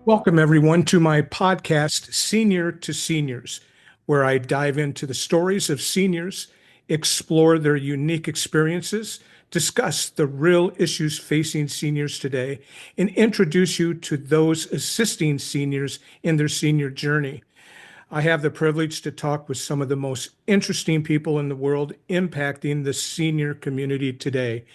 Welcome, everyone, to my podcast, Senior to Seniors, where I dive into the stories of seniors, explore their unique experiences, discuss the real issues facing seniors today, and introduce you to those assisting seniors in their senior journey. I have the privilege to talk with some of the most interesting people in the world impacting the senior community today.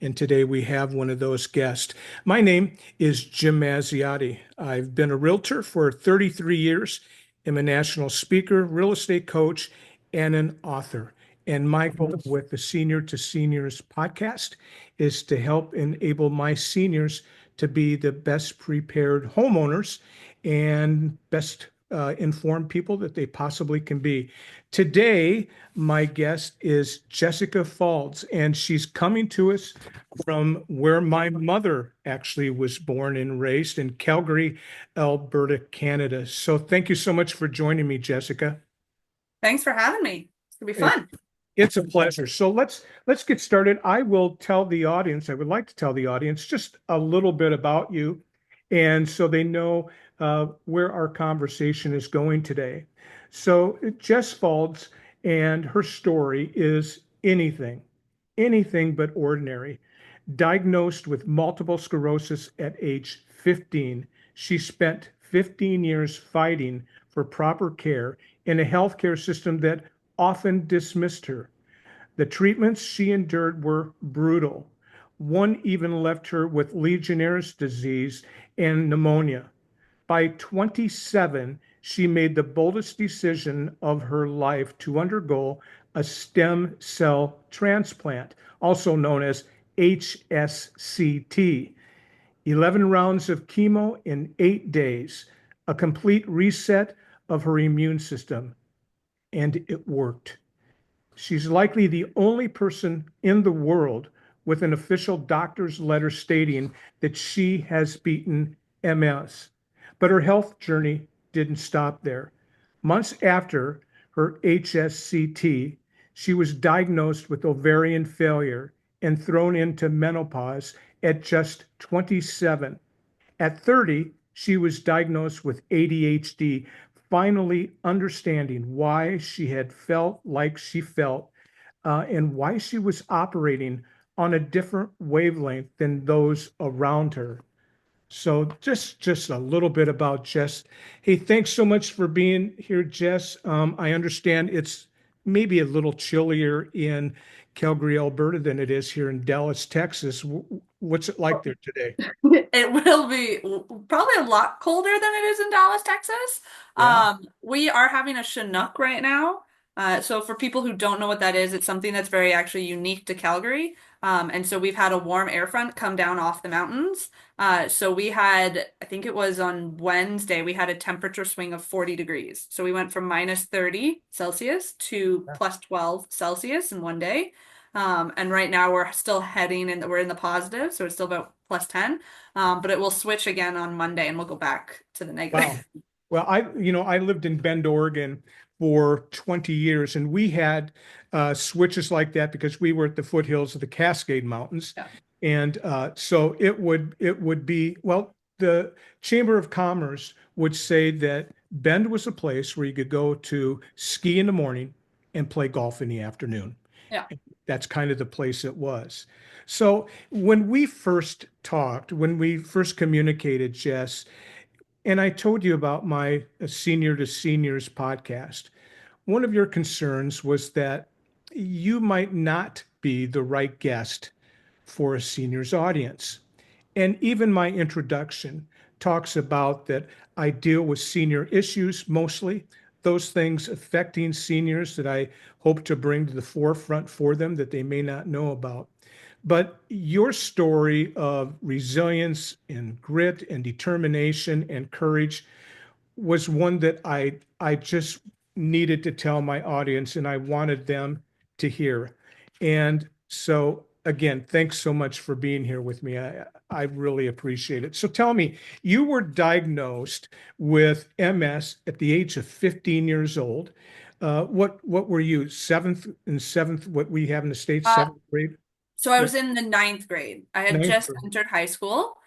And today we have one of those guests. My name is Jim Mazziotti. I've been a realtor for 33 years. I'm a national speaker, real estate coach, and an author. And my goal with the Senior to Seniors podcast is to help enable my seniors to be the best prepared homeowners and best informed people that they possibly can be. Today, my guest is Jessica Faulds, and she's coming to us from where my mother actually was born and raised in Calgary, Alberta, Canada. So thank you so much for joining me, Jessica. Thanks for having me. It's gonna be fun. It's a pleasure. So let's get started. I will tell the audience, I would like to tell the audience just a little bit about you, and so they know where our conversation is going today. So Jess Faulds and her story is anything but ordinary. Diagnosed with multiple sclerosis at age 15, she spent 15 years fighting for proper care in a healthcare system that often dismissed her. The treatments she endured were brutal. One even left her with Legionnaire's disease and pneumonia. By 27, she made the boldest decision of her life to undergo a stem cell transplant, also known as HSCT. 11 rounds of chemo in 8 days, a complete reset of her immune system, and it worked. She's likely the only person in the world with an official doctor's letter stating that she has beaten MS. But her health journey didn't stop there. Months after her HSCT, she was diagnosed with ovarian failure and thrown into menopause at just 27. At 30, she was diagnosed with ADHD, finally understanding why she had felt like she felt and why she was operating on a different wavelength than those around her. So just a little bit about Jess. Hey, thanks so much for being here, Jess. I understand it's maybe a little chillier in Calgary, Alberta than it is here in Dallas, Texas. What's it like there today? It will be probably a lot colder than it is in Dallas, Texas. Yeah. We are having a Chinook right now. So for people who don't know what that is, it's something that's very actually unique to Calgary. And so we've had a warm air front come down off the mountains. So we had, I think it was on Wednesday, we had a temperature swing of 40 degrees. So we went from minus 30 Celsius to plus 12 Celsius in one day. And right now we're still heading and we're in the positive, so it's still about plus 10. But it will switch again on Monday and we'll go back to the Wow. negative. Well, I lived in Bend, Oregon for 20 years, and we had switches like that because we were at the foothills of the Cascade Mountains. Yeah. And so it would be, well, the Chamber of Commerce would say that Bend was a place where you could go to ski in the morning and play golf in the afternoon. Yeah. That's kind of the place it was. So when we first talked, when we first communicated, Jess, and I told you about my Senior to Seniors podcast, one of your concerns was that you might not be the right guest for a seniors audience. And even my introduction talks about that I deal with senior issues mostly, those things affecting seniors that I hope to bring to the forefront for them that they may not know about. But your story of resilience and grit and determination and courage was one that I just needed to tell my audience and I wanted them to hear. And So again, thanks so much for being here with me. I really appreciate it. So tell me, you were diagnosed with MS at the age of 15 years old. What were you, seventh, what we have in the States, Uh, seventh grade? So I What, was in the ninth grade. I had ninth just grade? entered high school.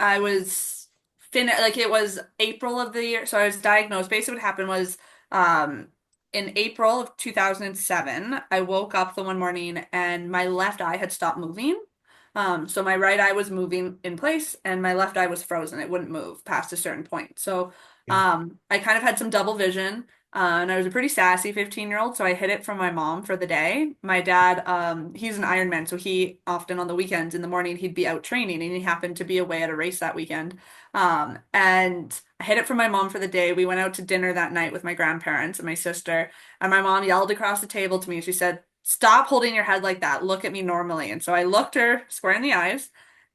I was like it was April of the year. So I was diagnosed. Basically, what happened was um, in April of 2007, I woke up the one morning and my left eye had stopped moving. So my right eye was moving in place and my left eye was frozen. It wouldn't move past a certain point. So Yeah. I kind of had some double vision. And I was a pretty sassy 15-year-old, so I hid it from my mom for the day. My dad, he's an Ironman, so he often on the weekends in the morning he'd be out training, and he happened to be away at a race that weekend. And I hid it from my mom for the day. We went out to dinner that night with my grandparents and my sister, and my mom yelled across the table to me. She said, "Stop holding your head like that. Look at me normally." And so I looked her square in the eyes.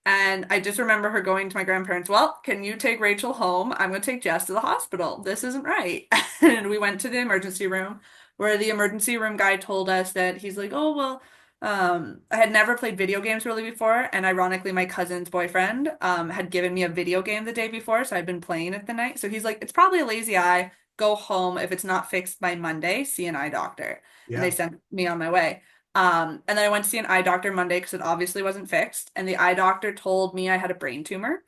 And I just remember her going to my grandparents, "Well, can you take Rachel home? I'm going to take Jess to the hospital. This isn't right." And we went to the emergency room where the emergency room guy told us that he's like, "Oh, well, I had never played video games really before. And ironically, my cousin's boyfriend had given me a video game the day before. So I'd been playing it the night. So he's like, it's probably a lazy eye. Go home. If it's not fixed by Monday, see an eye doctor." And they Yeah. sent me on my way. And then I went to see an eye doctor Monday because it obviously wasn't fixed. And the eye doctor told me I had a brain tumor.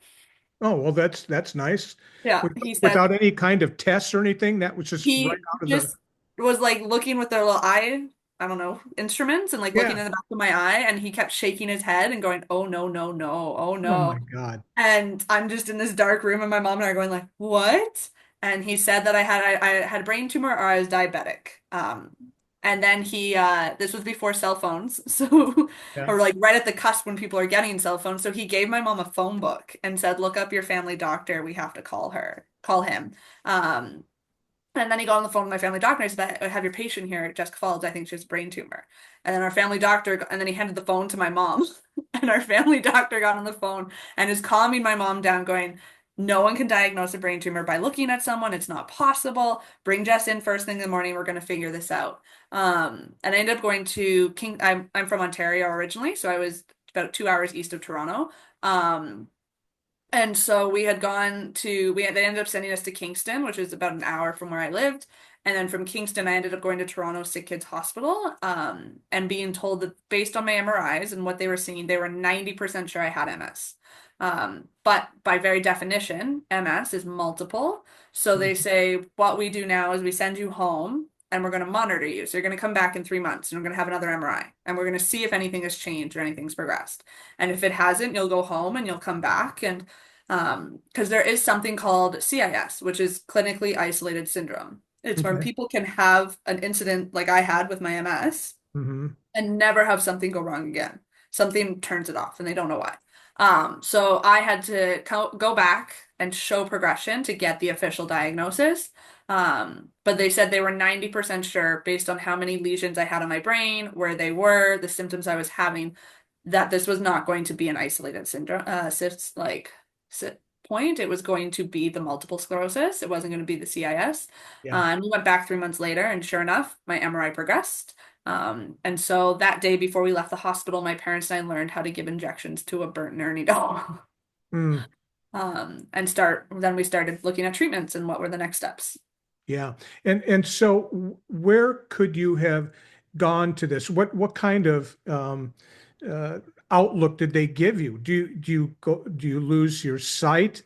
Oh, well, that's nice. Yeah, With, he said without any kind of tests or anything, that was just right he out of the, just was like looking with their little eye, I don't know, instruments and like looking yeah. in the back of my eye. And he kept shaking his head and going, "Oh, no, no, no, oh, Oh my no." God. And I'm just in this dark room, and my mom and I are going like, "What?" And he said that I had a brain tumor or I was diabetic. And then this was before cell phones, so Yeah. or like right at the cusp when people are getting cell phones. So he gave my mom a phone book and said, "Look up your family doctor. We have to call him." Um, and then he got on the phone with my family doctor and he said, "I have your patient here, Jessica Faulds. I think she has a brain tumor." And then our family doctor, and then he handed the phone to my mom. And our family doctor got on the phone and is calming my mom down, going, "No one can diagnose a brain tumor by looking at someone. It's not possible. Bring Jess in first thing in the morning. We're going to figure this out." And I ended up going to I'm from Ontario originally, so I was about 2 hours east of Toronto. Um, and so they ended up sending us to Kingston, which is about an hour from where I lived. And then from Kingston, I ended up going to Toronto Sick Kids Hospital, and being told that based on my MRIs and what they were seeing, they were 90% sure I had MS. But by very definition, MS is multiple. So they Mhm. say, what we do now is we send you home and we're going to monitor you. So you're going to come back in 3 months and we're going to have another MRI and we're going to see if anything has changed or anything's progressed. And if it hasn't, you'll go home and you'll come back. And because there is something called CIS, which is clinically isolated syndrome. It's when Okay. people can have an incident like I had with my MS Hmm. and never have something go wrong again. Something turns it off and they don't know why. So I had to go back and show progression to get the official diagnosis. But they said they were 90% sure based on how many lesions I had on my brain, where they were, the symptoms I was having, that this was not going to be an isolated syndrome, point. It was going to be the multiple sclerosis. It wasn't going to be the CIS. Yeah. And we went back 3 months later, and sure enough, my MRI progressed. And so that day before we left the hospital, my parents and I learned how to give injections to a burnt Ernie doll. Mm, Then we started looking at treatments and what were the next steps. yeah. And so where could you have gone to this? What kind of uh, outlook did they give you? Do you lose your sight,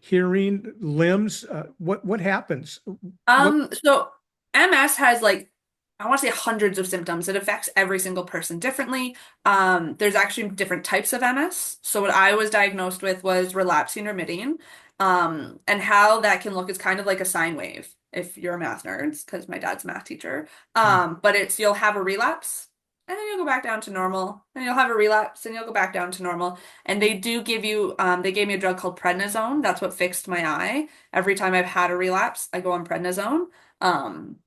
hearing, limbs? What happens? What So MS has like, I want to say hundreds of symptoms. It affects every single person differently. There's actually different types of MS. So what I was diagnosed with was relapsing remitting. And how that can look is kind of like a sine wave if you're a math nerds, because my dad's a math teacher. But it's you'll have a relapse and then you'll go back down to normal. And you'll have a relapse and you'll go back down to normal. And they do give you, they gave me a drug called prednisone. That's what fixed my eye. Every time I've had a relapse, I go on prednisone. Um,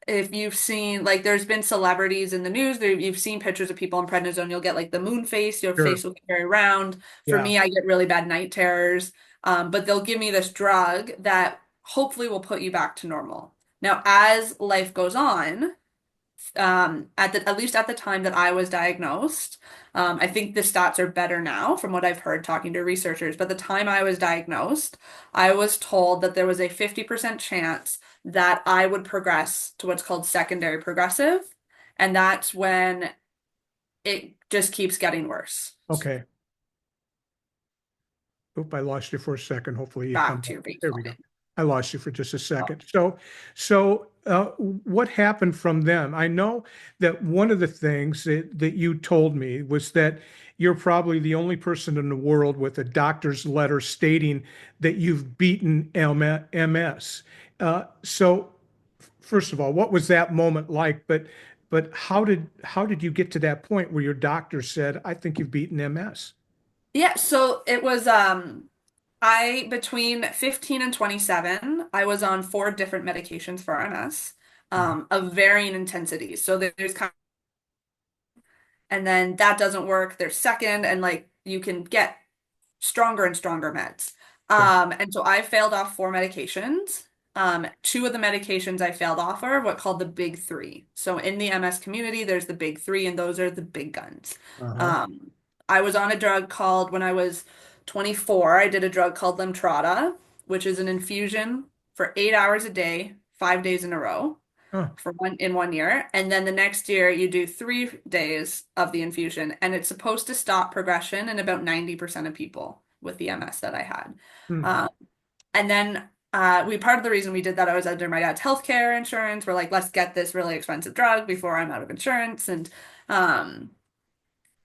if you've seen, like, there's been celebrities in the news, you've seen pictures of people on prednisone, you'll get like the moon face, your Sure. face will get very round. For Yeah. me, I get really bad night terrors. But they'll give me this drug that hopefully will put you back to normal. Now, as life goes on, at least at the time that I was diagnosed. I think the stats are better now from what I've heard talking to researchers, but the time I was diagnosed, I was told that there was a 50% chance that I would progress to what's called secondary progressive, and that's when it just keeps getting worse. Okay. Oop, I lost you for a second. Hopefully you come Back to back. your There we go. baseline. I lost you for just a second. So, what happened from them? I know that one of the things that you told me was that you're probably the only person in the world with a doctor's letter stating that you've beaten MS. So, first of all, what was that moment like? But how did you get to that point where your doctor said, "I think you've beaten MS"? Yeah, so it was I between 15 and 27, I was on four different medications for MS, of varying intensities. So there's kind of, and then that doesn't work. There's second, and like you can get stronger and stronger meds. Okay. And so I failed off four medications. Two of the medications I failed off are what called the big three. So in the MS community, there's the big three, and those are the big guns. Uh-huh. Um, I was on a drug called, when I was 24, I did a drug called Lemtrada, which is an infusion for 8 hours a day, 5 days in a row Oh. for one year, and then the next year you do 3 days of the infusion, and it's supposed to stop progression in about 90% of people with the MS that I had. Hmm. Um, and then we part of the reason we did that, I was under my dad's healthcare insurance. We're like, let's get this really expensive drug before I'm out of insurance, um,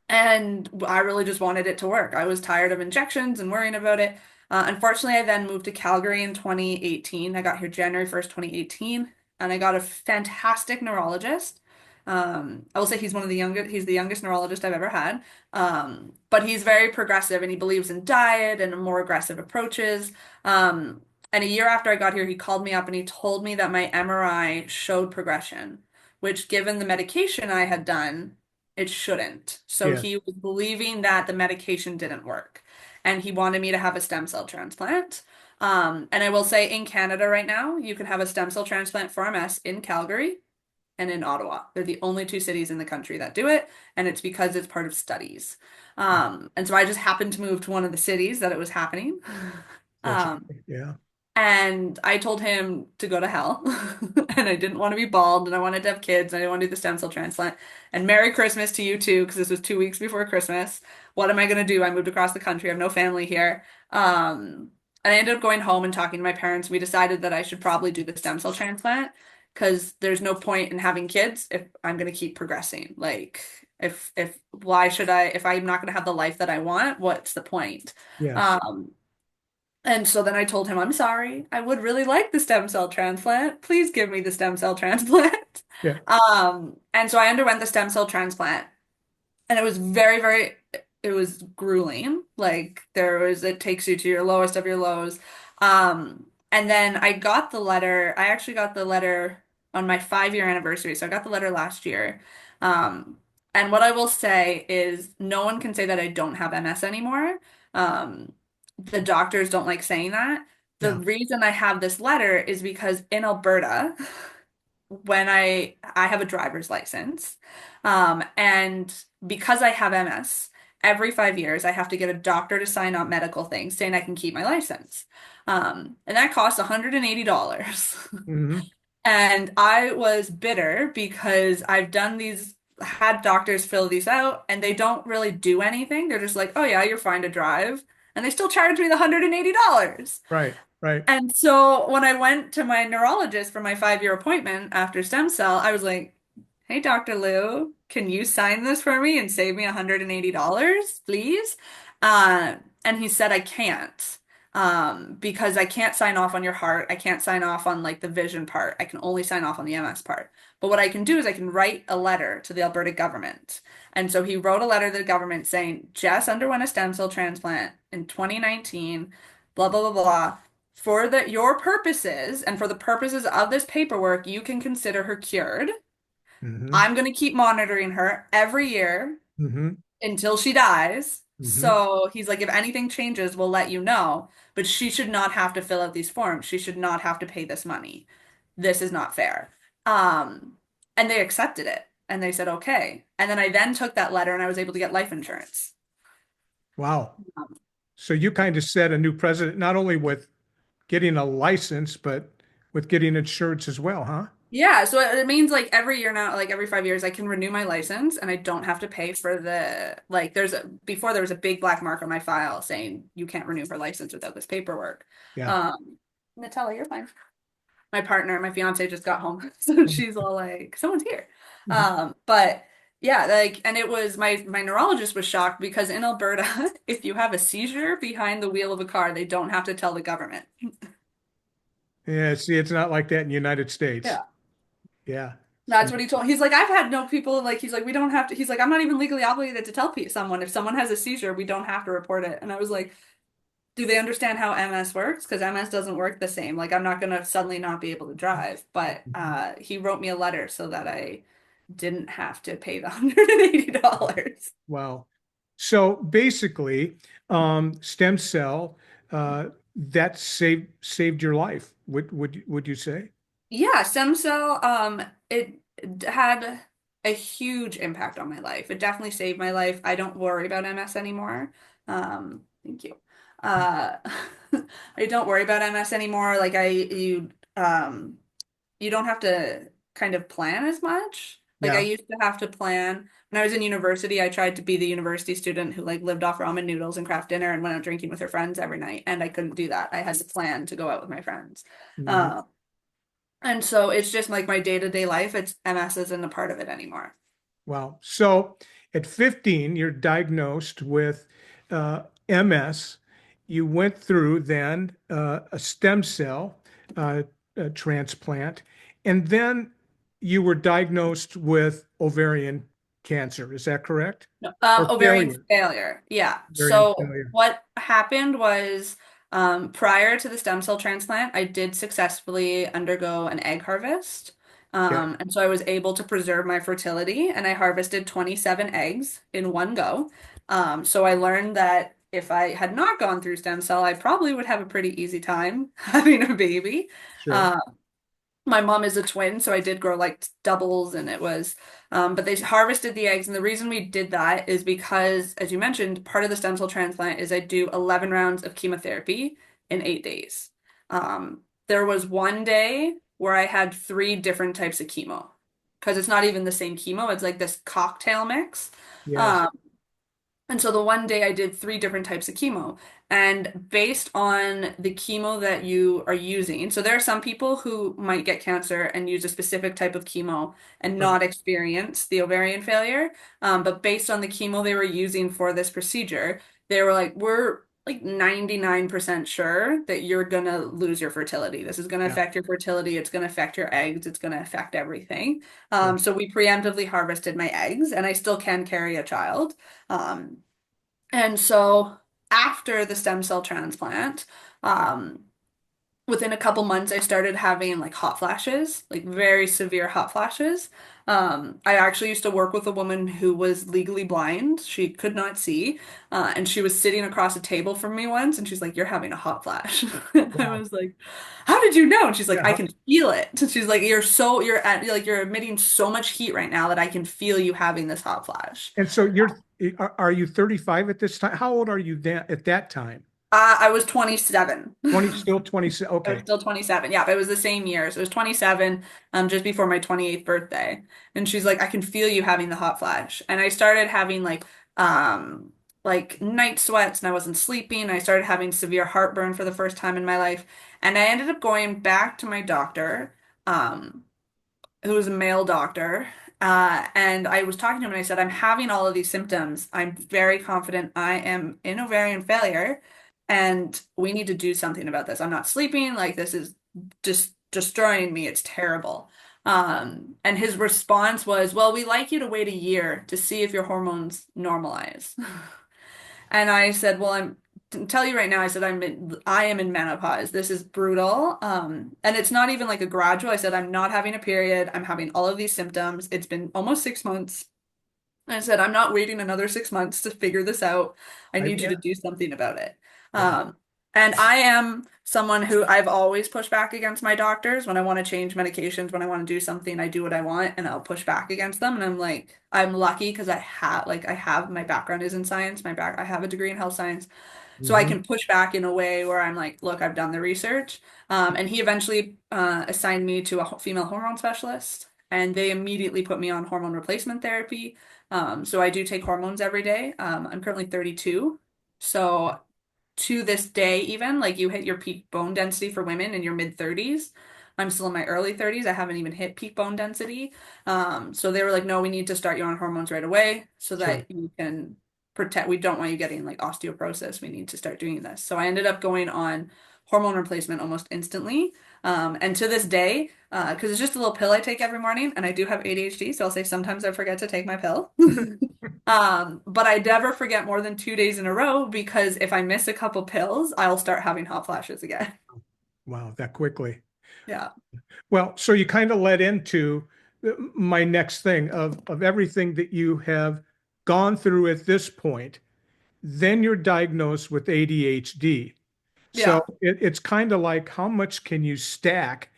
and I really just wanted it to work. I was tired of injections and worrying about it. Unfortunately, I then moved to Calgary in 2018. I got here January 1st, 2018, and I got a fantastic neurologist. I will say he's one of the youngest, he's the youngest neurologist I've ever had. But he's very progressive and he believes in diet and more aggressive approaches. And a year after I got here, he called me up and he told me that my MRI showed progression, which, given the medication I had done, it shouldn't. So Yeah. he was believing that the medication didn't work, and he wanted me to have a stem cell transplant. And I will say in Canada right now, you can have a stem cell transplant for MS in Calgary and in Ottawa. They're the only two cities in the country that do it, and it's because it's part of studies. And so I just happened to move to one of the cities that it was happening. Um, Fortunately, yeah. and I told him to go to hell. And I didn't want to be bald and I wanted to have kids and I didn't want to do the stem cell transplant. And Merry Christmas to you too, because this was 2 weeks before Christmas. What am I going to do? I moved across the country. I have no family here. And I ended up going home and talking to my parents. We decided that I should probably do the stem cell transplant because there's no point in having kids if I'm going to keep progressing. Like, why should I, if I'm not going to have the life that I want, what's the point? Yes. Um, and so then I told him, I'm sorry, I would really like the stem cell transplant. Please give me the stem cell transplant. Yeah. And so I underwent the stem cell transplant, and it was it was grueling. Like it takes you to your lowest of your lows. And then I actually got the letter on my 5 year anniversary. So I got the letter last year. Um, and what I will say is no one can say that I don't have MS anymore. Um, the doctors don't like saying that. The Yeah. reason I have this letter is because in Alberta, when I have a driver's license, and because I have MS, every 5 years I have to get a doctor to sign out medical things saying I can keep my license. And that costs $180. Hmm. And I was bitter because had doctors fill these out and they don't really do anything. They're just like, oh yeah, you're fine to drive. And they still charge me the $180. Right. Right. And so when I went to my neurologist for my 5 year appointment after stem cell, I was like, hey, Dr. Lou, can you sign this for me and save me $180, please? And he said, I can't, because I can't sign off on your heart. I can't sign off on like the vision part. I can only sign off on the MS part. But what I can do is I can write a letter to the Alberta government. And so he wrote a letter to the government saying, Jess underwent a stem cell transplant in 2019, blah, blah, blah, blah. For your purposes and for the purposes of this paperwork, you can consider her cured. Hmm. I'm going to keep monitoring her every year Hmm. until she dies. Hmm. So he's like, if anything changes, we'll let you know. But she should not have to fill out these forms. She should not have to pay this money. This is not fair. Um, And they accepted it and they said, okay. And then I then took that letter and I was able to get life insurance. Wow. Um, So you kind of set a new precedent, not only with getting a license, but with getting insurance as well, huh? Yeah, so it means like every year now, like every 5 years, I can renew my license and I don't have to pay for like before there was a big black mark on my file saying you can't renew for license without this paperwork. Yeah. Natalia, you're fine. My partner, my fiance just got home. So she's all like, someone's here. Mhm. But yeah, like, and it was my neurologist was shocked because in Alberta, if you have a seizure behind the wheel of a car, they don't have to tell the government. Yeah. See, it's not like that in the United States. Yeah. Yeah. That's So, what he told. He's like, I've had no people like. He's like, we don't have to. He's like, I'm not even legally obligated to tell someone if someone has a seizure, we don't have to report it. And I was like, do they understand how MS works? Because MS doesn't work the same. Like, I'm not gonna suddenly not be able to drive. But he wrote me a letter so that I didn't have to pay the $180. wow. So basically, stem cell, that saved your life. Would you say? Yeah, stem cell, it had a huge impact on my life. It definitely saved my life. I don't worry about MS anymore. Thank you. Uh, I don't worry about MS anymore. Like you don't have to kind of plan as much. Like I Yeah, used to have to plan when I was in university. I tried to be the university student who like lived off ramen noodles and craft dinner and went out drinking with her friends every night, and I couldn't do that. I had to plan to go out with my friends. mhm. Um, and so it's just like my day-to-day life. It's MS isn't a part of it anymore. Wow. So at 15, you're diagnosed with MS. You went through then a stem cell uh, transplant, and then you were diagnosed with ovarian cancer. Is that correct? No. Or Ovarian failure? failure. Yeah. Ovarian So failure. what happened was prior to the stem cell transplant, I did successfully undergo an egg harvest. Okay, And so I was able to preserve my fertility and I harvested 27 eggs in one go. So I learned that if I had not gone through stem cell, I probably would have a pretty easy time having a baby. sure. Uh, my mom is a twin, so I did grow like doubles and but they harvested the eggs. And the reason we did that is because, as you mentioned, part of the stem cell transplant is I do 11 rounds of chemotherapy in 8 days. There was one day where I had three different types of chemo because it's not even the same chemo. It's like this cocktail mix. Yes. Um, and so the one day I did three different types of chemo. And based on the chemo that you are using, so there are some people who might get cancer and use a specific type of chemo and Right. not experience the ovarian failure. But based on the chemo they were using for this procedure, they were like, we're like 99% sure that you're gonna lose your fertility. This is gonna Yeah. affect your fertility. It's gonna affect your eggs. It's gonna affect everything. Yeah. So we preemptively harvested my eggs, and I still can carry a child. Um, and so after the stem cell transplant, um, within a couple months, I started having like hot flashes, like very severe hot flashes. I actually used to work with a woman who was legally blind. She could not see, and she was sitting across a table from me once, and she's like, "You're having a hot flash." I Wow. was like, "How did you know?" And she's like, Yeah. "I can feel it." She's like, you're emitting so much heat right now that I can feel you having this hot flash." And so are you 35 at this time? How old are you then at that time? I was 27. 20, still 27. I was Okay. still 27. Yeah, but it was the same year. So it was 27, just before my 28th birthday. And she's like, I can feel you having the hot flash. And I started having like night sweats and I wasn't sleeping. I started having severe heartburn for the first time in my life. And I ended up going back to my doctor, um, who was a male doctor. And I was talking to him and I said, I'm having all of these symptoms. I'm very confident I am in ovarian failure and we need to do something about this. I'm not sleeping. Like this is just destroying me. It's terrible. And his response was, well, we like you to wait a year to see if your hormones normalize. And I said, well, I'm to tell you right now, I said I am in menopause. This is brutal. And it's not even like a gradual. I said I'm not having a period. I'm having all of these symptoms. It's been almost 6 months. And I said I'm not waiting another 6 months to figure this out. I I need you to bet. do something about it. Yeah. Um, And I am someone who I've always pushed back against my doctors when I want to change medications, when I want to do something, I do what I want and I'll push back against them. And I'm like, I'm lucky because I have my background is in science. I have a degree in health science. So I Hmm. can push back in a way where I'm like, look, I've done the research. And he eventually assigned me to a female hormone specialist, and they immediately put me on hormone replacement therapy. So I do take hormones every day. I'm currently 32. So to this day, even like you hit your peak bone density for women in your mid 30s. I'm still in my early 30s. I haven't even hit peak bone density. So they were like, no, we need to start you on hormones right away so Sure. that you can protect. We don't want you getting like osteoporosis. We need to start doing this. So I ended up going on hormone replacement almost instantly. And to this day, because it's just a little pill I take every morning, and I do have ADHD, so I'll say sometimes I forget to take my pill. But I never forget more than 2 days in a row because if I miss a couple pills, I'll start having hot flashes again. Wow, that quickly. Yeah. Well, so you kind of led into my next thing of everything that you have gone through at this point. Then you're diagnosed with ADHD. So Yeah. it's kind of like how much can you stack,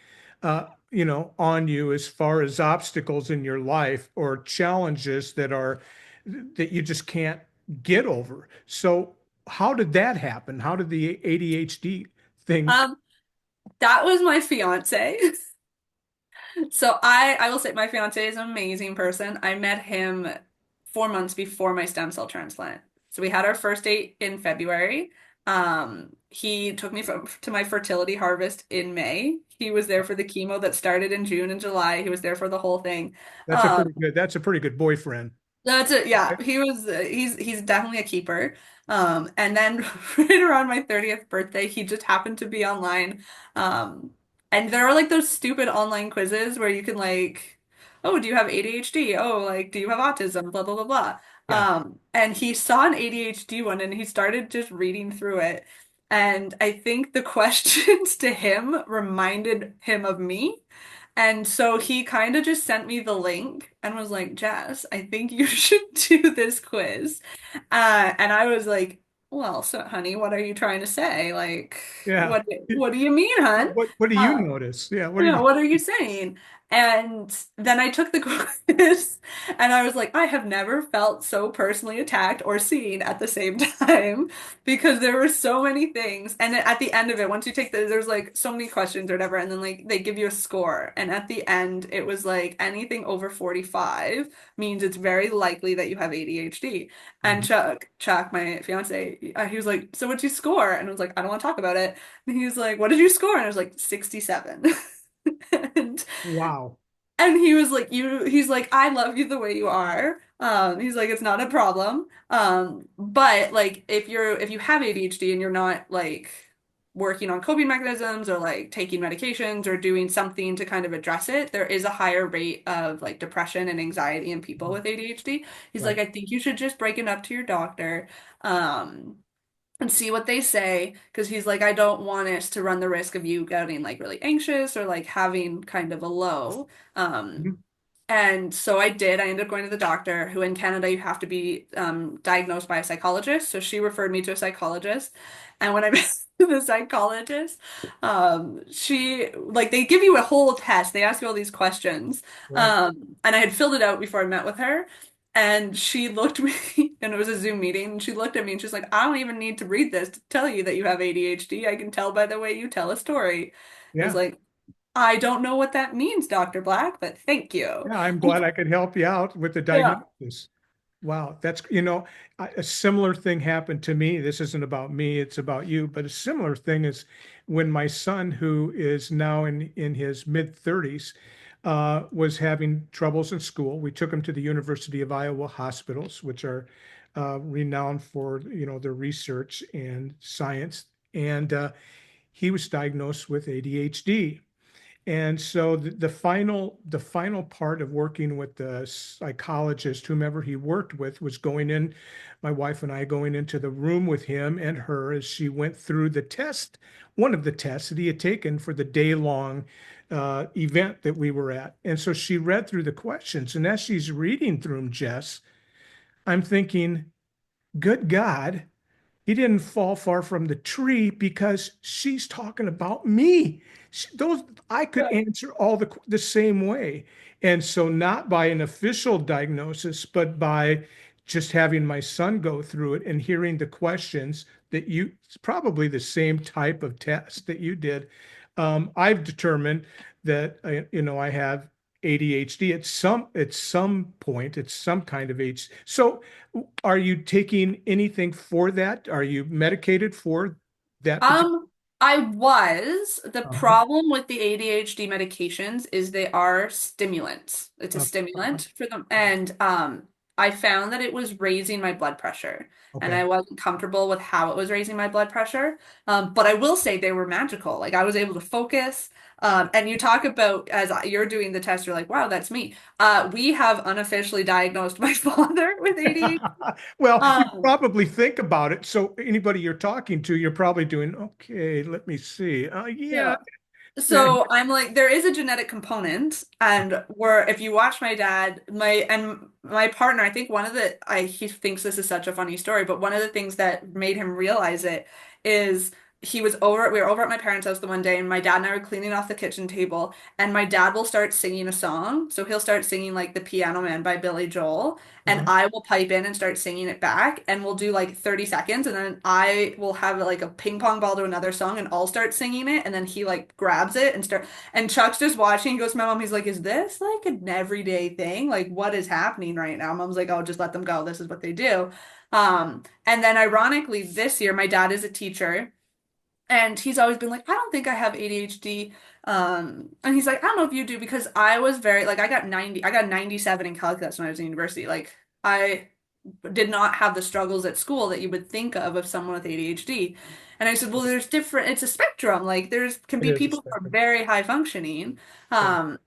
on you as far as obstacles in your life or challenges that you just can't get over. So how did that happen? How did the ADHD thing? Um, that was my fiance. So I will say my fiance is an amazing person. I met him 4 months before my stem cell transplant. So we had our first date in February. He took me to my fertility harvest in May. He was there for the chemo that started in June and July. He was there for the whole thing. Um, That's a pretty good boyfriend. That's it. Yeah, he was. He's definitely a keeper. And then right around my 30th birthday, he just happened to be online. Um, and there are like those stupid online quizzes where you can like, oh, do you have ADHD? Oh, like, do you have autism? Blah blah blah blah. Yeah. And he saw an ADHD one, and he started just reading through it. And I think the questions to him reminded him of me. And so he kind of just sent me the link and was like, Jess, I think you should do this quiz. And I was like, well, so honey, what are you trying to say? Like, Yeah. what do you mean, hun? What do you Uh, notice? Yeah. What do yeah, you? what are you saying? And then I took the quiz and I was like, I have never felt so personally attacked or seen at the same time because there were so many things. And at the end of it, once you take there's like so many questions or whatever, and then like they give you a score. And at the end, it was like anything over 45 means it's very likely that you have ADHD. And Mhm. Chuck, my fiance, he was like, so what'd you score? And I was like, I don't want to talk about it. And he was like, what did you score? And I was like, 67. And Wow. he was like, he's like, I love you the way you are. He's like, it's not a problem. But like if you have ADHD and you're not like working on coping mechanisms or like taking medications or doing something to kind of address it, there is a higher rate of like depression and anxiety in people with ADHD. He's like, Right. I think you should just break it up to your doctor. Um, and see what they say because he's like, I don't want us to run the risk of you getting like really anxious or like having kind of a low. Um, Mhm. and so I did. I ended up going to the doctor, who in Canada you have to be diagnosed by a psychologist. So she referred me to a psychologist. And when I met the psychologist, she like they give you a whole test. They ask you all these questions. Right. And I had filled it out before I met with her. And she looked me, and it was a Zoom meeting, and she looked at me and she's like, I don't even need to read this to tell you that you have ADHD. I can tell by the way you tell a story. I was Yeah. like, I don't know what that means, Dr. Black, but thank you. Yeah. I'm glad I could help you out with the Yeah. diagnosis. Wow, a similar thing happened to me. This isn't about me, it's about you, but a similar thing is when my son, who is now in his mid 30s, was having troubles in school. We took him to the University of Iowa hospitals, which are renowned for, their research and science. And he was diagnosed with ADHD. And so the final part of working with the psychologist, whomever he worked with, was going in, my wife and I going into the room with him and her as she went through the test, one of the tests that he had taken for the day-long event that we were at. And so she read through the questions, and as she's reading through them, Jess, I'm thinking, good God, he didn't fall far from the tree because she's talking about me. Those I could Right. answer all the same way. And so not by an official diagnosis, but by just having my son go through it and hearing the questions that it's probably the same type of test that you did. I've determined that I have ADHD at some point, it's some kind of H. So are you taking anything for that? Are you medicated for that particular? Um, I was. The Uh-huh. problem with the ADHD medications is they are stimulants. It's a Uh-huh. stimulant for them. And I found that it was raising my blood pressure. And Okay. I wasn't comfortable with how it was raising my blood pressure. But I will say they were magical. Like I was able to focus. And you talk about as you're doing the test, you're like, wow, that's me. We have unofficially diagnosed my father with ADHD. Well, you Um, probably think about it. So anybody you're talking to, you're probably doing, okay, let me see. Yeah. yeah. So I'm like, there is a genetic component, and where if you watch my dad, my partner, I think one of the I he thinks this is such a funny story, but one of the things that made him realize it is we were over at my parents' house the one day, and my dad and I were cleaning off the kitchen table, and my dad will start singing a song. So he'll start singing like The Piano Man by Billy Joel, and Uh-huh. I will pipe in and start singing it back, and we'll do like 30 seconds, and then I will have like a ping pong ball to another song, and I'll start singing it, and then he like grabs it and Chuck's just watching, he goes to my mom, he's like, is this like an everyday thing? Like, what is happening right now? Mom's like, oh, just let them go. This is what they do. And then ironically, this year, my dad is a teacher. And he's always been like, I don't think I have ADHD. And he's like, I don't know if you do because I was very like I got 97 in calculus when I was in university. Like I did not have the struggles at school that you would think of someone with ADHD. And I said, well, there's different, it's a spectrum. Like there's can It be is a people who are spectrum. very high functioning. Yeah. Um,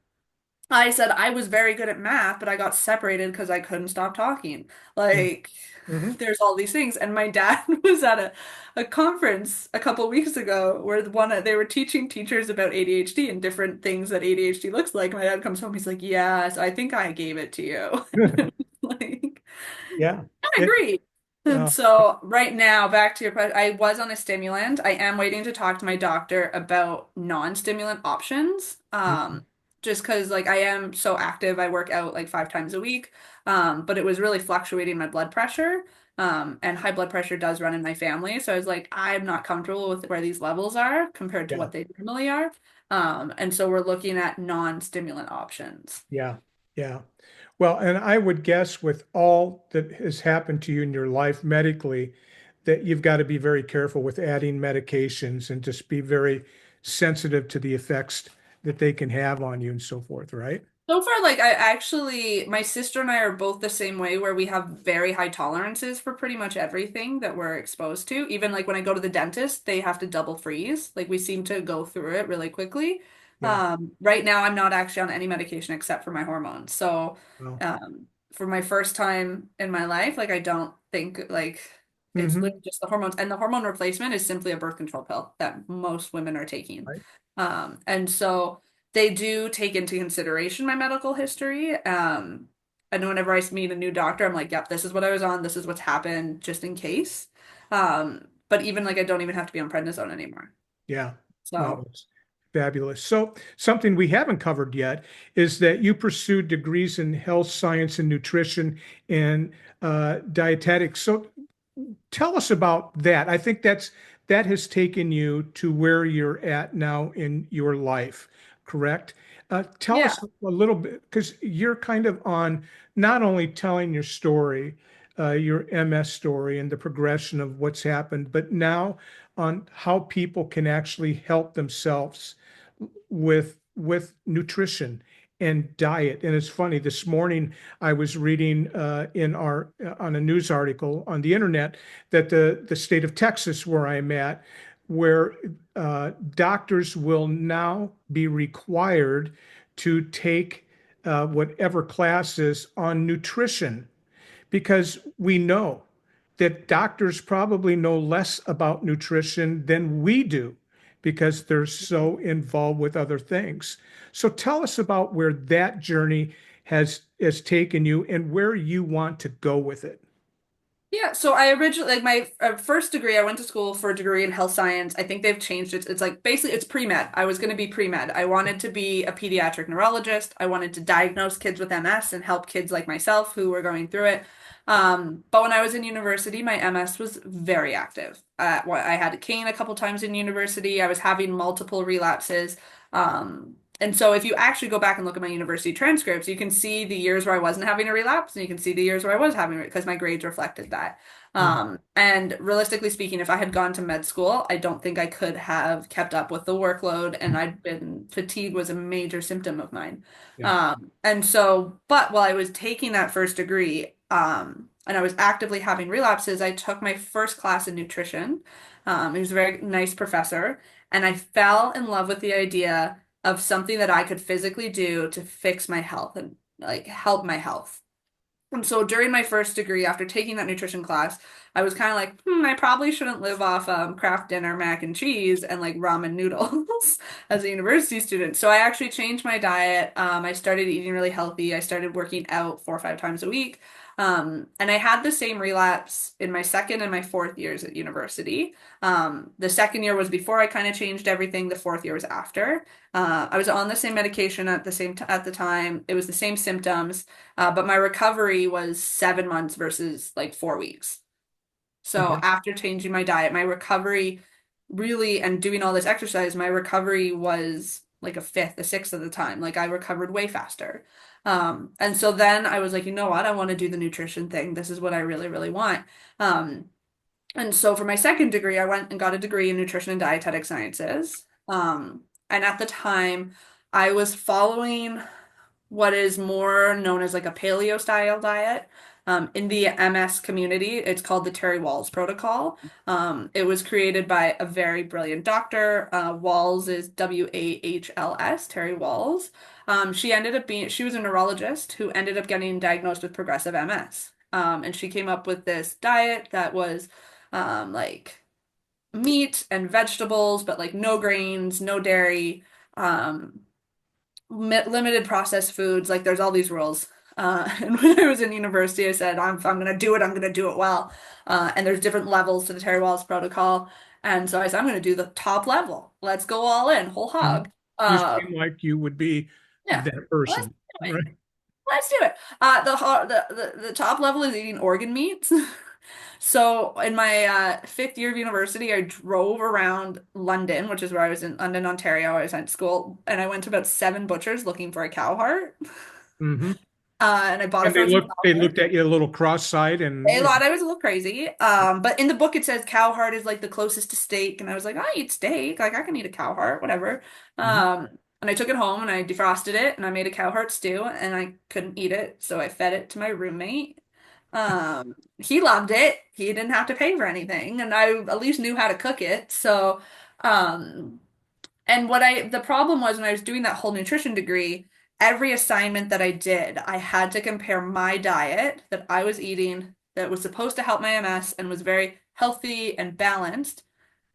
I said I was very good at math, but I got separated because I couldn't stop talking. Like, Mm-hmm. there's all these things. And my dad was at a conference a couple weeks ago where they were teaching teachers about ADHD and different things that ADHD looks like. My dad comes home, he's like, "Yes, I think I gave it to you." Like, Yeah. I It, agree. And uh, so right now, back to your question, I was on a stimulant. I am waiting to talk to my doctor about non-stimulant options. mhm. Just because like I am so active, I work out like 5 times a week. But it was really fluctuating my blood pressure. And high blood pressure does run in my family. So I was like, I'm not comfortable with where these levels are compared to Yeah. what they normally are. And so we're looking at non-stimulant options. Yeah. Yeah. Well, and I would guess with all that has happened to you in your life medically, that you've got to be very careful with adding medications and just be very sensitive to the effects that they can have on you and so forth, right? So far, like I actually, my sister and I are both the same way where we have very high tolerances for pretty much everything that we're exposed to. Even like when I go to the dentist, they have to double freeze. Like we seem to go through it really quickly. Yeah. Right now, I'm not actually on any medication except for my hormones. So, Well, for my first time in my life, like I don't think like it's hmm. literally just the hormones, and the hormone replacement is simply a birth control pill that most women are taking. Right. And so they do take into consideration my medical history. And whenever I meet a new doctor, I'm like, yep, this is what I was on, this is what's happened, just in case. But even like I don't even have to be on prednisone anymore. Yeah. Wow. So It's fabulous. So something we haven't covered yet is that you pursued degrees in health science and nutrition and dietetics. So tell us about that. I think that has taken you to where you're at now in your life, correct? Tell yeah. us a little bit, because you're kind of on not only telling your story, your MS story and the progression of what's happened, but now on how people can actually help themselves with nutrition and diet. And it's funny, this morning I was reading in our on a news article on the internet that the state of Texas, where I'm at, where doctors will now be required to take whatever classes on nutrition because we know that doctors probably know less about nutrition than we do because they're so involved with other things. So tell us about where that journey has taken you and where you want to go with it. Yeah, so I originally like my first degree, I went to school for a degree in health science. I think they've changed it. It's like basically it's pre-med. I was going to be pre-med. I wanted to be a pediatric neurologist. I wanted to diagnose kids with MS and help kids like myself who were going through it. But when I was in university, my MS was very active. I had a cane a couple times in university. I was having multiple relapses. And so if you actually go back and look at my university transcripts, you can see the years where I wasn't having a relapse, and you can see the years where I was having it because my grades reflected that. Mhm. And realistically speaking, if I had gone to med school, I don't think I could have kept up with the workload, and I'd been fatigue was a major symptom of mine. Yeah. And so, but while I was taking that first degree, and I was actively having relapses, I took my first class in nutrition. He was a very nice professor, and I fell in love with the idea of something that I could physically do to fix my health and like help my health. And so during my first degree, after taking that nutrition class, I was kind of like, I probably shouldn't live off Kraft Dinner mac and cheese and like ramen noodles as a university student. So I actually changed my diet. I started eating really healthy. I started working out 4 or 5 times a week. And I had the same relapse in my second and my fourth years at university. The second year was before I kind of changed everything. The fourth year was after. I was on the same medication at the time. It was the same symptoms. But my recovery was 7 months versus like 4 weeks. So Okay. after changing my diet, my recovery really, and doing all this exercise, my recovery was like a fifth, a sixth of the time. Like I recovered way faster. And so then I was like, you know what? I want to do the nutrition thing. This is what I really, really want. Um, and so for my second degree, I went and got a degree in nutrition and dietetic sciences. And at the time, I was following what is more known as like a paleo style diet. In the MS community, it's called the Terry Wahls protocol. It was created by a very brilliant doctor. Wahls is Wahls, Terry Wahls. She was a neurologist who ended up getting diagnosed with progressive MS. And she came up with this diet that was like meat and vegetables, but like no grains, no dairy. Um, Limited processed foods. Like there's all these rules. And when I was in university, I said, if I'm gonna do it, I'm gonna do it well. And there's different levels to the Terry Wahls protocol. And so I said, I'm gonna do the top level. Let's go all in, whole Mhm. hog. You Uh, seem like you would be yeah, that let's person, do it. right? Let's do it. The top level is eating organ meats. So in my fifth year of university, I drove around London, which is where I was in London, Ontario. I was at school, and I went to about 7 butchers looking for a cow heart. Hmm. And I bought a And they frozen looked cow they heart. looked at you a little cross-eyed and They thought I was a little crazy. But in the book it says cow heart is like the closest to steak, and I was like, I eat steak, like I can eat a cow heart, whatever. Mhm. And I took it home and I defrosted it and I made a cow heart stew and I couldn't eat it, so I fed it to my roommate. He loved it. He didn't have to pay for anything, and I at least knew how to cook it. So, um, and the problem was when I was doing that whole nutrition degree, every assignment that I did, I had to compare my diet that I was eating that was supposed to help my MS and was very healthy and balanced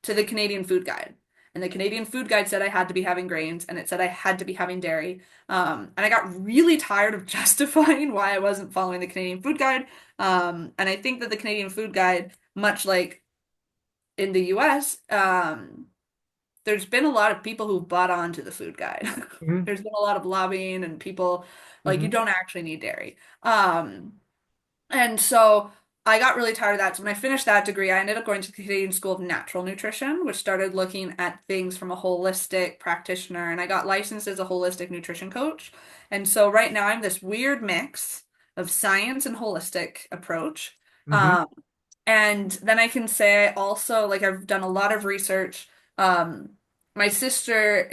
to the Canadian Food Guide. And the Canadian Food Guide said I had to be having grains and it said I had to be having dairy. And I got really tired of justifying why I wasn't following the Canadian Food Guide. And I think that the Canadian Food Guide, much like in the US, there's been a lot of people who've bought on to the food guide. Mhm. There's been a lot of lobbying and people like you Mhm. don't actually need dairy. And so I got really tired of that. So when I finished that degree, I ended up going to the Canadian School of Natural Nutrition, which started looking at things from a holistic practitioner. And I got licensed as a holistic nutrition coach. And so right now I'm this weird mix of science and holistic approach. Mhm. Um, and then I can say also, like I've done a lot of research. Um, my sister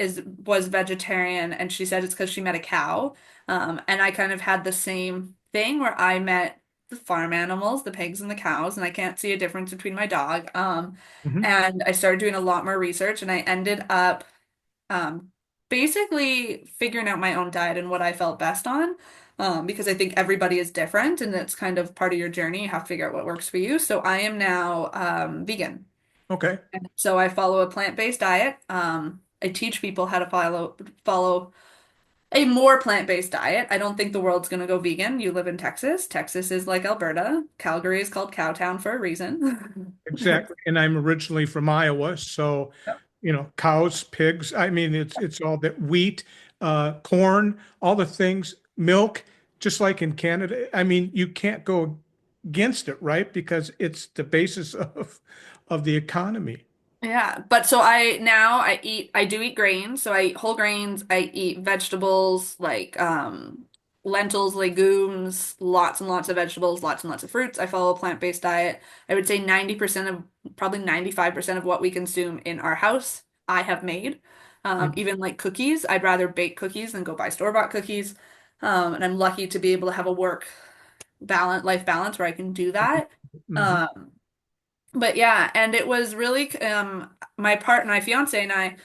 was vegetarian, and she said it's because she met a cow. And I kind of had the same thing where I met the farm animals, the pigs and the cows, and I can't see a difference between my dog. Mhm. And I started doing a lot more research, and I ended up um, basically figuring out my own diet and what I felt best on. Because I think everybody is different and it's kind of part of your journey. You have to figure out what works for you. So I am now vegan. Okay. And so I follow a plant-based diet. I teach people how to follow a more plant-based diet. I don't think the world's going to go vegan. You live in Texas. Texas is like Alberta. Calgary is called Cowtown for a reason. Exactly. And I'm originally from Iowa, so cows, pigs. I mean, it's all that wheat, corn, all the things, milk, just like in Canada. I mean, you can't go against it, right? Because it's the basis of the economy. Yeah, but so I do eat grains. So I eat whole grains, I eat vegetables like lentils, legumes, lots and lots of vegetables, lots and lots of fruits. I follow a plant-based diet. I would say 90% of probably 95% of what we consume in our house I have made. Mhm. Even like cookies, I'd rather bake cookies than go buy store-bought cookies. And I'm lucky to be able to have a work life balance where I can do that. Mhm. Um, but yeah, and it was really my fiance and I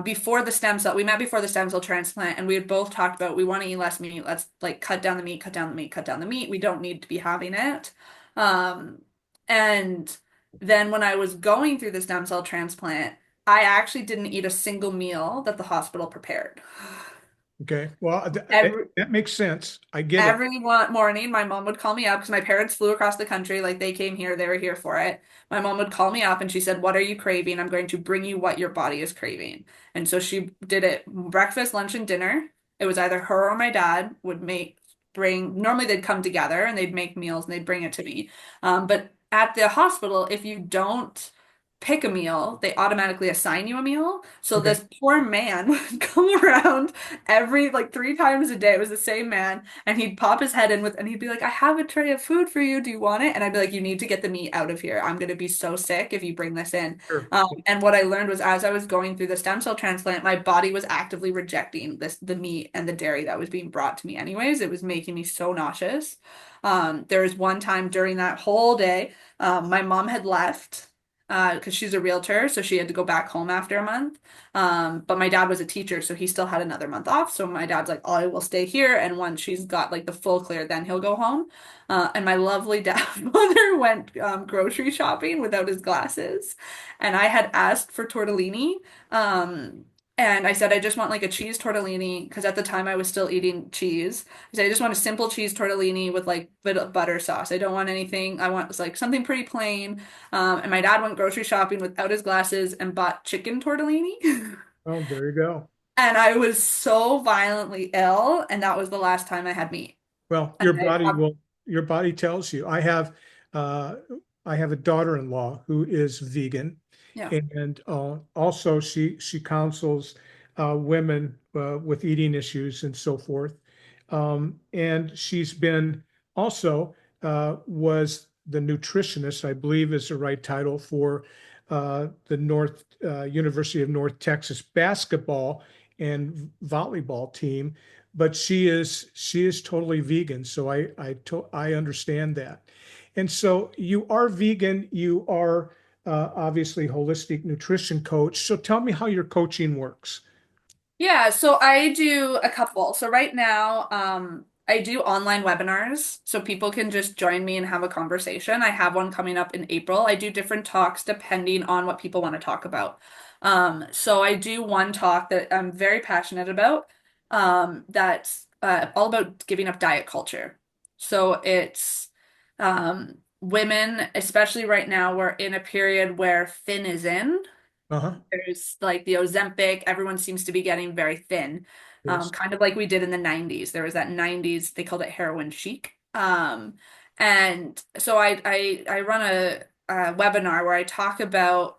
before the stem cell we met before the stem cell transplant, and we had both talked about we want to eat less meat. Let's like cut down the meat, cut down the meat, cut down the meat. We don't need to be having it. Um and then when I was going through the stem cell transplant, I actually didn't eat a single meal that the hospital prepared. Okay. Well, Every that makes sense. I get it. Every morning, my mom would call me up because my parents flew across the country. Like they came here, they were here for it. My mom would call me up and she said, "What are you craving? I'm going to bring you what your body is craving." And so she did it breakfast, lunch, and dinner. It was either her or my dad would normally they'd come together and they'd make meals and they'd bring it to me. But at the hospital, if you don't pick a meal, they automatically assign you a meal. So Okay. this poor man would come around every like 3 times a day. It was the same man, and he'd pop his head in and he'd be like, "I have a tray of food for you. Do you want it?" And I'd be like, "You need to get the meat out of here. I'm gonna be so sick if you bring this in." Sure. And what I learned was as I was going through the stem cell transplant, my body was actively rejecting the meat and the dairy that was being brought to me anyways. It was making me so nauseous. There was one time during that whole day, my mom had left because she's a realtor, so she had to go back home after a month. But my dad was a teacher, so he still had another month off. So my dad's like, "Oh, I will stay here, and once she's got like the full clear, then he'll go home." And my lovely dad mother went grocery shopping without his glasses, and I had asked for tortellini. Um, and I said, I just want like a cheese tortellini because at the time I was still eating cheese. I said, I just want a simple cheese tortellini with like bit of butter sauce. I don't want anything. I want like something pretty plain. And my dad went grocery shopping without his glasses and bought chicken tortellini. Oh, there you go. And I was so violently ill, and that was the last time I had meat. Well, And I have, your body tells you. Uh, I have a daughter-in-law who is vegan, yeah. and also she counsels women with eating issues and so forth. And she's been also was the nutritionist, I believe is the right title for the North University of North Texas basketball and volleyball team, but she is totally vegan, so I understand that. And so you are vegan, you are obviously holistic nutrition coach. So tell me how your coaching works. Yeah, so I do a couple. So right now, I do online webinars so people can just join me and have a conversation. I have one coming up in April. I do different talks depending on what people want to talk about. So I do one talk that I'm very passionate about, that's all about giving up diet culture. So it's women, especially right now, we're in a period where thin is in. Uh-huh. There's like the Ozempic, everyone seems to be getting very thin. Yes. Kind of like we did in the 90s. There was that 90s, they called it heroin chic. And so I run a webinar where I talk about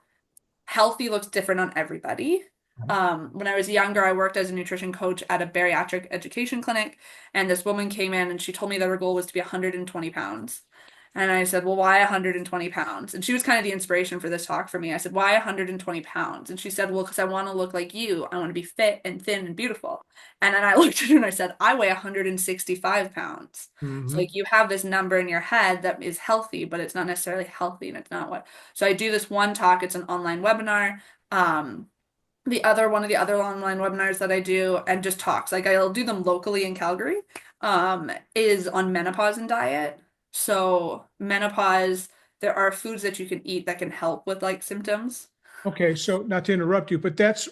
healthy looks different on everybody. When I was younger, I worked as a nutrition coach at a bariatric education clinic, and this woman came in and she told me that her goal was to be 120 pounds. And I said, "Well, why 120 pounds?" And she was kind of the inspiration for this talk for me. I said, "Why 120 pounds?" And she said, "Well, because I want to look like you. I want to be fit and thin and beautiful." And then I looked at her and I said, "I weigh 165 pounds." So Hmm. like you have this number in your head that is healthy, but it's not necessarily healthy and it's not what. So I do this one talk, it's an online webinar. Um, the other one of the other online webinars that I do and just talks, like I'll do them locally in Calgary, is on menopause and diet. So menopause, there are foods that you can eat that can help with like symptoms. Okay, so not to interrupt you, but that's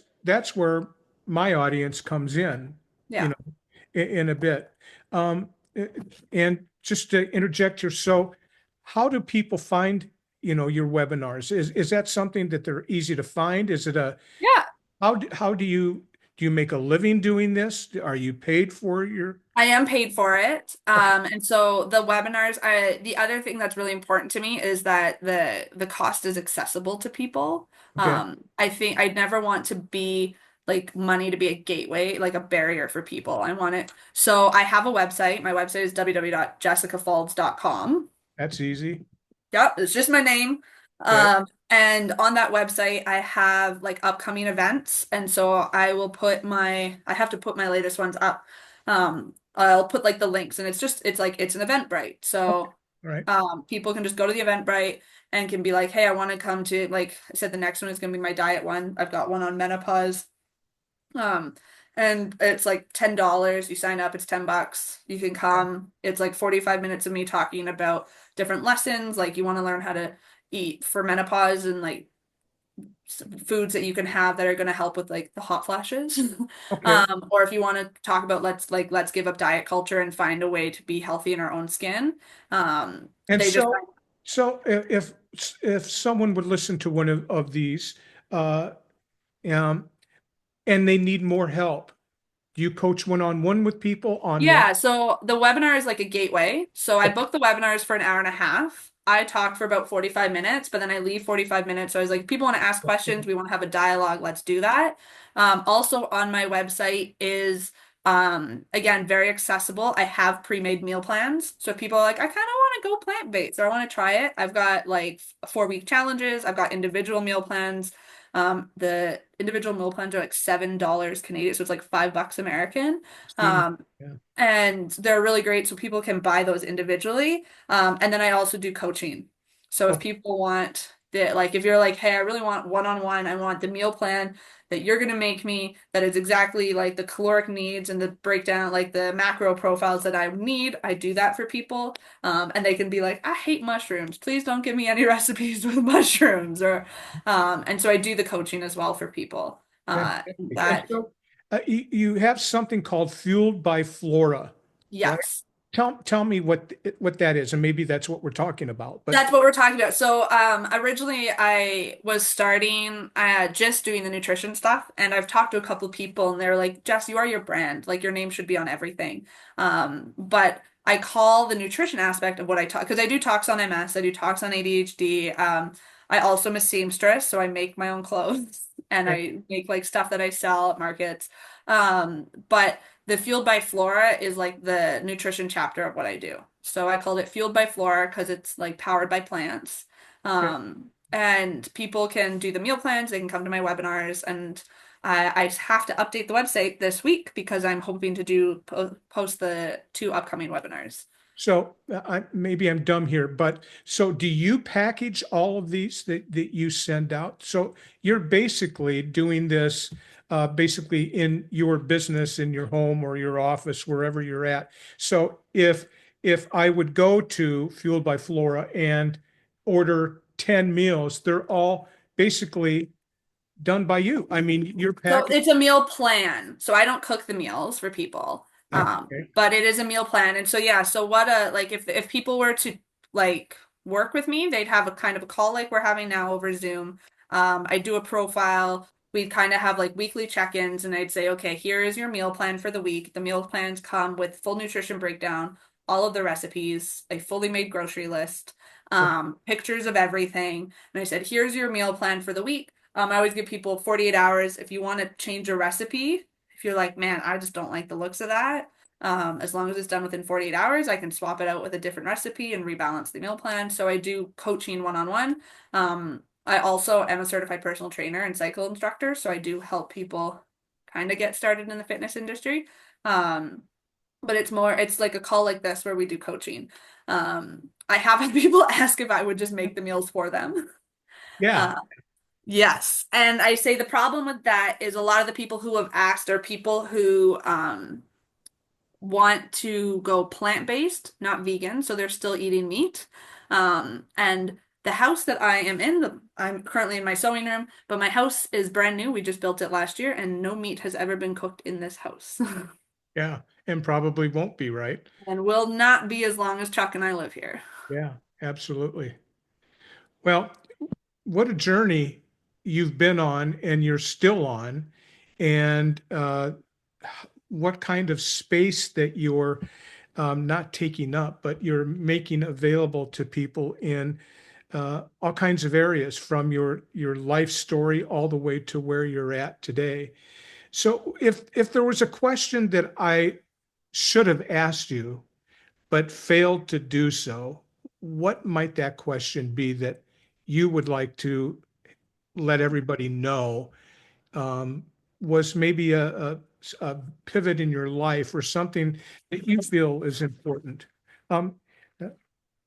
where my audience comes in, you Yeah. know. in a bit. Um, and just to interject here, so how do people find, your webinars? Is that something that they're easy to find? Is it Yeah. how do you make a living doing this? Are you paid for your? I am paid for it. Okay, And so the webinars, the other thing that's really important to me is that the cost is accessible to people. okay, I think I'd never want to be like money to be a gateway, like a barrier for people. I want it. So I have a website. My website is www.jessicafalds.com. that's easy. Yep, it's just my name. Okay, And on that website, I have like upcoming events. And so I have to put my latest ones up. I'll put like the links and it's an Eventbrite. okay, So, all right, people can just go to the Eventbrite and can be like, hey, I want to come to, like I said, the next one is going to be my diet one. I've got one on menopause. Um, and it's like $10. You sign up, it's $10. You can come. It's like 45 minutes of me talking about different lessons. Like you want to learn how to eat for menopause and like foods that you can have that are going to help with like the hot flashes. okay. Or if you want to talk about let's give up diet culture and find a way to be healthy in our own skin. And They just so if someone would listen to one of these, uh, um, and they need more help, do you coach one-on-one with people online? Yeah, so the webinar is like a gateway. So I Okay, book the webinars for an hour and a half. I talk for about 45 minutes, but then I leave 45 minutes. So I was like, people want to ask questions, we want to have a dialogue, let's do that. Also on my website is again very accessible. I have pre-made meal plans. So if people are like, I kind of want to go plant-based or I want to try it, I've got like 4-week challenges, I've got individual meal plans. The individual meal plans are like $7 Canadian, so it's like $5 American. see, Um, yeah, and they're really great so people can buy those individually. And then I also do coaching. So if okay. people want like if you're like, hey, I really want one-on-one, I want the meal plan that you're gonna make me that is exactly like the caloric needs and the breakdown, like the macro profiles that I need, I do that for people. And they can be like, I hate mushrooms. Please don't give me any recipes with mushrooms. And so I do the coaching as well for people. Fantastic. And That so you have something called Fueled by Flora, right? Yes. Tell me what that is, and maybe that's what we're talking about. But That's what we're talking about. So, originally I was starting just doing the nutrition stuff, and I've talked to a couple people, and they're like, "Jess, you are your brand. Like your name should be on everything." But I call the nutrition aspect of what I talk because I do talks on MS, I do talks on ADHD. I also am a seamstress, so I make my own clothes and okay, I make like stuff that I sell at markets. But the Fueled by Flora is like the nutrition chapter of what I do. So I called it Fueled by Flora because it's like powered by plants. okay. And people can do the meal plans, they can come to my webinars, and I have to update the website this week because I'm hoping to post the 2 upcoming webinars. So maybe I'm dumb here, but so do you package all of these that you send out? So you're basically doing this basically in your business, in your home or your office, wherever you're at. So if I would go to Fueled by Flora and order 10 meals, they're all basically done by you. I mean, you're So packaged. it's a meal plan. So I don't cook the meals for people. Okay. But it is a meal plan. And so yeah, so what like if people were to like work with me, they'd have a kind of a call like we're having now over Zoom. I do a profile. We'd kind of have like weekly check-ins and I'd say, okay, here is your meal plan for the week. The meal plans come with full nutrition breakdown, all of the recipes, a fully made grocery list, pictures of everything. And I said, here's your meal plan for the week. I always give people 48 hours. If you want to change a recipe, if you're like, man, I just don't like the looks of that, as long as it's done within 48 hours, I can swap it out with a different recipe and rebalance the meal plan. So I do coaching one-on-one. I also am a certified personal trainer and cycle instructor, so I do help people kind of get started in the fitness industry. Um, but it's like a call like this where we do coaching. I have had people ask if I would just make the meals for them. Yeah. Uh, Yes. And I say the problem with that is a lot of the people who have asked are people who want to go plant-based, not vegan, so they're still eating meat. And the house that I am in, I'm currently in my sewing room, but my house is brand new. We just built it last year, and no meat has ever been cooked in this house. Yeah. and probably won't be, right? and will not be as long as Chuck and I live here. Yeah, absolutely. Well, what a journey you've been on and you're still on, and what kind of space that you're not taking up, but you're making available to people in all kinds of areas, from your life story all the way to where you're at today. So, if there was a question that I should have asked you but failed to do so, what might that question be that you would like to let everybody know, um, was maybe a pivot in your life or something that you feel is important? Um,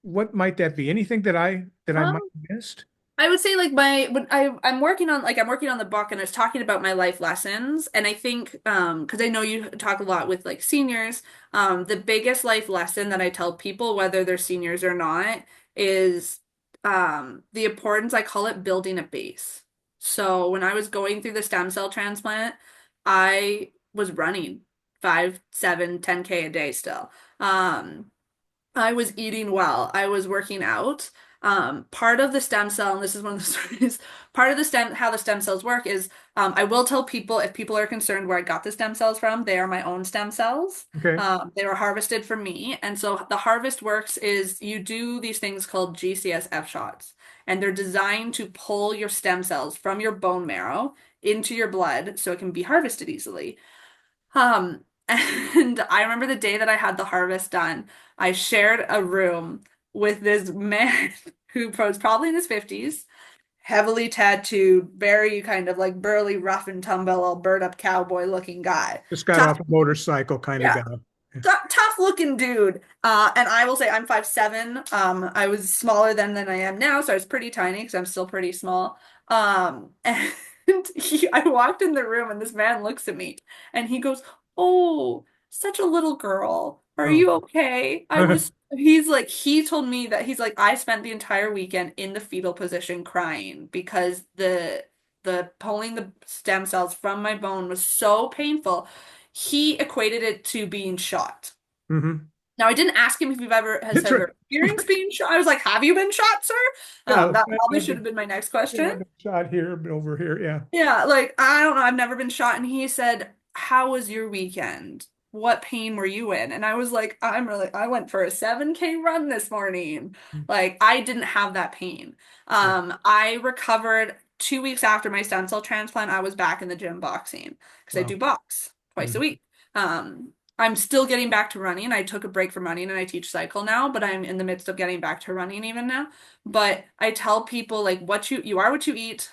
what might that be? Anything that I might Um, have missed? I would say like my when I'm working on the book and I was talking about my life lessons, and I think because I know you talk a lot with like seniors, the biggest life lesson that I tell people, whether they're seniors or not, is the importance, I call it building a base. So when I was going through the stem cell transplant, I was running 5, 7, 10K a day still. I was eating well. I was working out. Part of the stem cell, and this is one of the stories, part of how the stem cells work is, I will tell people if people are concerned where I got the stem cells from, they are my own stem cells. Okay. They were harvested from me. And so the harvest works is you do these things called GCSF shots, and they're designed to pull your stem cells from your bone marrow into your blood so it can be harvested easily. And I remember the day that I had the harvest done, I shared a room with this man who was probably in his 50s, heavily tattooed, very kind of like burly, rough and tumble Alberta cowboy looking guy. Just got Tough, off a motorcycle kind of yeah, guy. tough looking dude. And I will say I'm 5'7". I was smaller then than I am now, so I was pretty tiny because I'm still pretty small. And I walked in the room and this man looks at me and he goes, "Oh, such a little girl. Are Oh. you okay?" He told me that he's like, I spent the entire weekend in the fetal position crying because the pulling the stem cells from my bone was so painful. He equated it to being shot. Hmm. Now, I didn't ask him if you've ever has That's right. ever experienced being shot. I was like, "Have you been shot, sir?" Yeah, That probably I've should have been, been my next yeah, question. I've been shot here, been over here. Yeah. Yeah, like I don't know, I've never been shot. And he said, "How was your weekend? What pain were you in?" And I was like, I went for a 7K run this morning. Like I didn't have that pain. Yeah. I recovered 2 weeks after my stem cell transplant. I was back in the gym boxing because I Wow. do box twice a Mhm. week. I'm still getting back to running. I took a break from running and I teach cycle now, but I'm in the midst of getting back to running even now. But I tell people like you are what you eat,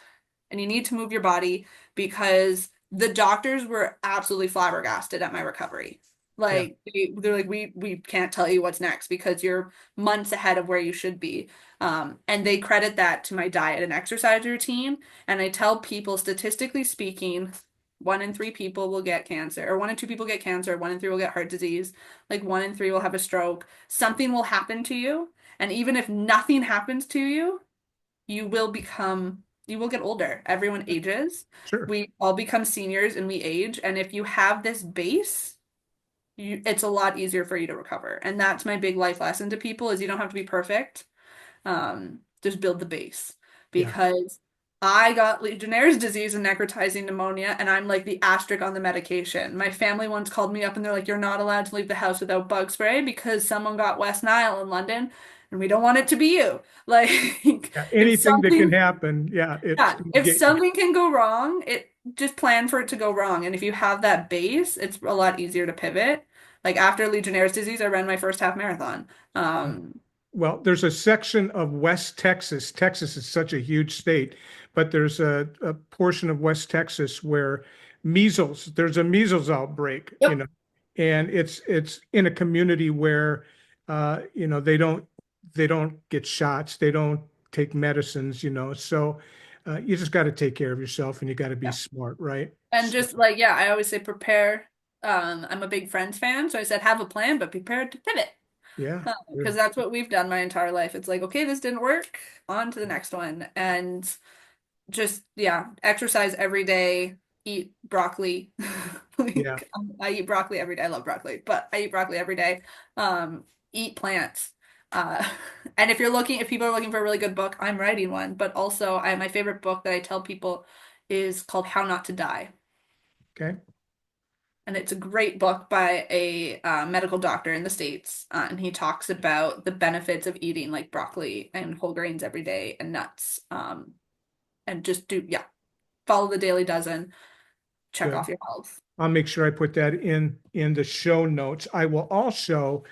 and you need to move your body, because the doctors were absolutely flabbergasted at my recovery. Yeah. Like they're like, we can't tell you what's next because you're months ahead of where you should be. And they credit that to my diet and exercise routine. And I tell people, statistically speaking, 1 in 3 people will get cancer, or 1 in 2 people get cancer, 1 in 3 will get heart disease, like 1 in 3 will have a stroke. Something will happen to you. And even if nothing happens to you, you will get older. Everyone ages. Sure. We all become seniors and we age. And if you have this base, it's a lot easier for you to recover. And that's my big life lesson to people is you don't have to be perfect. Just build the base, Yeah. because I got Legionnaire's disease and necrotizing pneumonia, and I'm like the asterisk on the medication. My family once called me up and they're like, "You're not allowed to leave the house without bug spray because someone got West Nile in London, and we don't want it to be you." Like, Yeah. if Anything that can something, happen. Yeah. It's yeah, going to if get you. something can go wrong, it just plan for it to go wrong. And if you have that base, it's a lot easier to pivot. Like after Legionnaire's disease, I ran my first half marathon. Well, there's a section of West Texas. Texas is such a huge state, but there's a portion of West Texas where there's a measles outbreak, Yep. and it's in a community where they don't get shots, they don't take medicines, so you just got to take care of yourself and you got to be Yeah. smart, right? And So, just like, yeah, I always say prepare. I'm a big Friends fan, so I said have a plan, but prepare to pivot. yeah, Because that's what we've done my entire life. It's like, okay, this didn't work, on to the next one. And just, yeah, exercise every day, eat broccoli. Yeah. I eat broccoli every day. I love broccoli, but I eat broccoli every day. Eat plants. Uh, and if people are looking for a really good book, I'm writing one. But also, my favorite book that I tell people is called How Not to Die. Okay. And it's a great book by a medical doctor in the States. And he talks about the benefits of eating like broccoli and whole grains every day and nuts. And just follow the daily dozen, check Good. off your health. I'll make sure I put that in the show notes. I will also,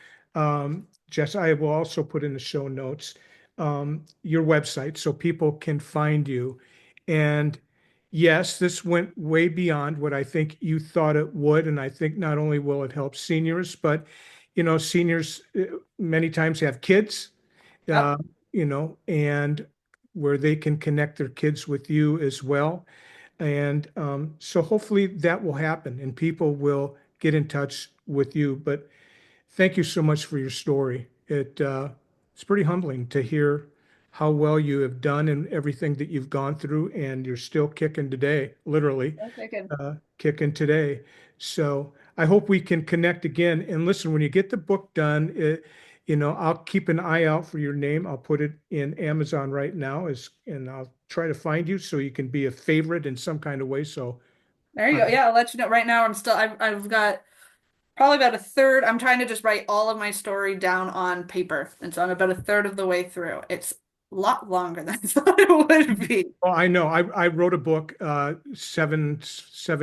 Jess, I will also put in the show notes your website so people can find you. And yes, this went way beyond what I think you thought it would. And I think not only will it help seniors, but seniors many times have kids, uh, Yep. and where they can connect their kids with you as well. And so hopefully that will happen and people will get in touch with you. But thank you so much for your story. It's pretty humbling to hear how well you have done and everything that you've gone through, and you're still kicking today, literally Okay. kicking today. So I hope we can connect again. And listen, when you get the book done, I'll keep an eye out for your name. I'll put it in Amazon right now, and I'll try to find you so you can be a favorite in some kind of way. So There you I, go. Yeah, I'll let you know. Right now, I've got probably about a third. I'm trying to just write all of my story down on paper. And so I'm about a third of the way through. It's a lot longer than I thought it would be. well, I know I wrote a book 7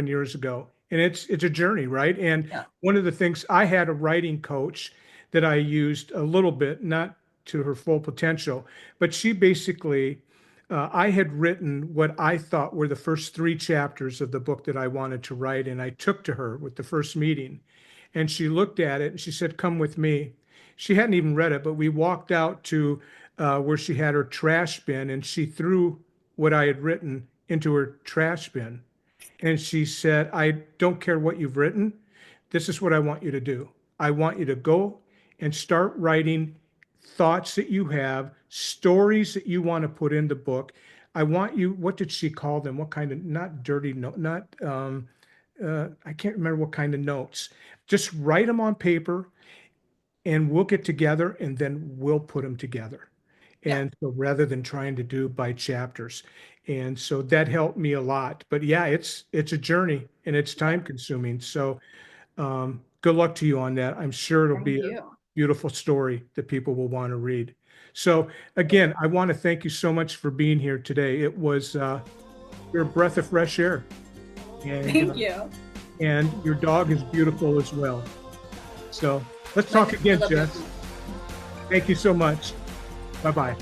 years ago, and it's a journey, right? And Yeah. one of the things, I had a writing coach that I used a little bit, not to her full potential, but she basically, I had written what I thought were the first three chapters of the book that I wanted to write, and I took to her with the first meeting, and she looked at it and she said, "Come with me." She hadn't even read it, but we walked out to where she had her trash bin, and she threw what I had written into her trash bin. And she said, "I don't care what you've written. This is what I want you to do. I want you to go and start writing thoughts that you have, stories that you want to put in the book. I want you," what did she call them? What kind of, not dirty note, not, I can't remember what kind of notes. Just write them on paper and we'll get together and then we'll put them together. Yeah. And so rather than trying to do by chapters. And so that helped me a lot. But yeah, it's a journey and it's Yeah. time consuming. So good luck to you on that. I'm sure it'll Thank be a you. beautiful story that people will want to read. So again, I want to thank you so much for being here today. It was you're a breath of fresh air, and Thank you. your dog is beautiful as well. So let's Like talk I again, love your Jess. food. Thank you so much. Bye bye.